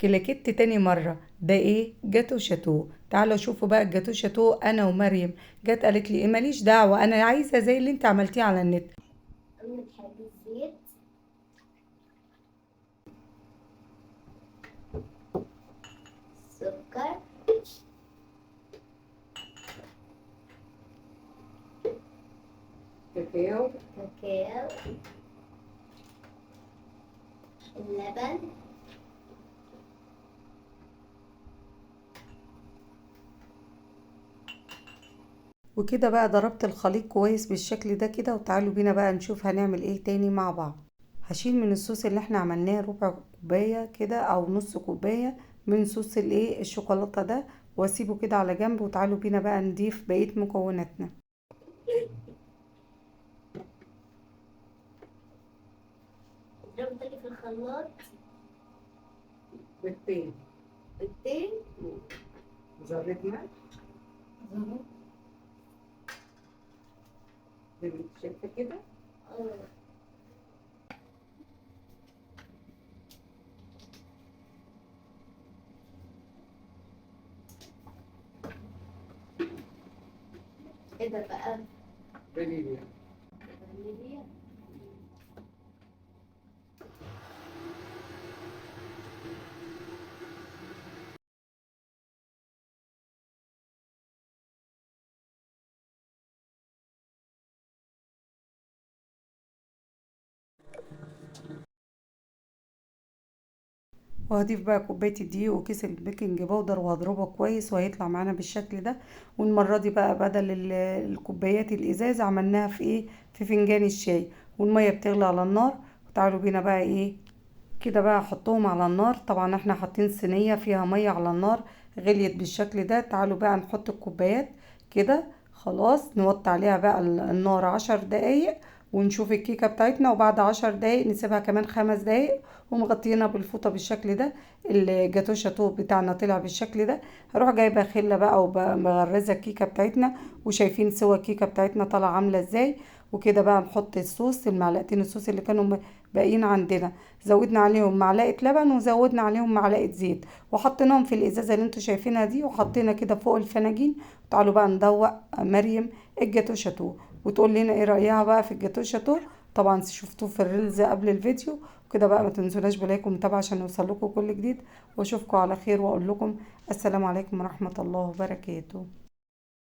كلاكيت تاني مرة. ده ايه؟ جاتو شاتو. تعالوا شوفوا بقى الجاتو شاتو. انا ومريم جت قالت لي ايه، ماليش دعوة، انا عايزة زي اللي انت عملتيه على النت. بتحب الزيت، سكر، كاكاو. كاكاو، اللبن، وكده بقى ضربت الخليط كويس بالشكل ده كده، وتعالوا بينا بقى نشوف هنعمل ايه تاني مع بعض. هشيل من الصوص اللي احنا عملناه ربع كوباية كده او نص كوباية من صوص الايه الشوكولاتة ده، واسيبه كده على جنب. وتعالوا بينا بقى نضيف بقية مكوناتنا. اضرب تاني في الخلاط. بيضتين. بيضتين. ذرة ملح. شايفة كده. اه. ايه ده بقى؟ فانيليا. فانيليا. وهضيف بقى كوباية الدقيق وكيس البيكنج باودر وهضربه كويس، وهيطلع معانا بالشكل ده. والمرة دي بقى بدل الكوبايات الازاز عملناها في ايه، في فنجان الشاي. والمية بتغلي على النار. وتعالوا بينا بقى ايه كده بقى احطهم على النار. طبعا احنا حاطين صينية فيها مية على النار غليت بالشكل ده. تعالوا بقى نحط الكوبايات كده. خلاص نوطي عليها بقى النار 10 دقايق، ونشوف الكيكة بتاعتنا. وبعد 10 دقايق نسيبها كمان 5 دقايق ومغطينها بالفوطة بالشكل ده. الجاتو شاتو بتاعنا طلع بالشكل ده. هروح جايبة خلة بقى ومغرزة الكيكة بتاعتنا. وشايفين سوا الكيكة بتاعتنا طالعة عاملة ازاي. وكده بقى نحط الصوص، المعلقتين الصوص اللي كانوا باقيين عندنا. زودنا عليهم معلقة لبن وزودنا عليهم معلقة زيت، وحطيناهم في الازازة اللي انتوا شايفينها دي، وحطينا كده فوق الفناجين. تعالوا بقى ندوق مريم الجاتو شاتو، وتقول لنا ايه رأيها بقى في الجاتو شاتو. طبعا شفتوه في الريلز قبل الفيديو. وكده بقى ما تنسوناش بلايك ومتابعة عشان يوصل لكم كل جديد. واشوفكم على خير، واقول لكم السلام عليكم ورحمة الله وبركاته.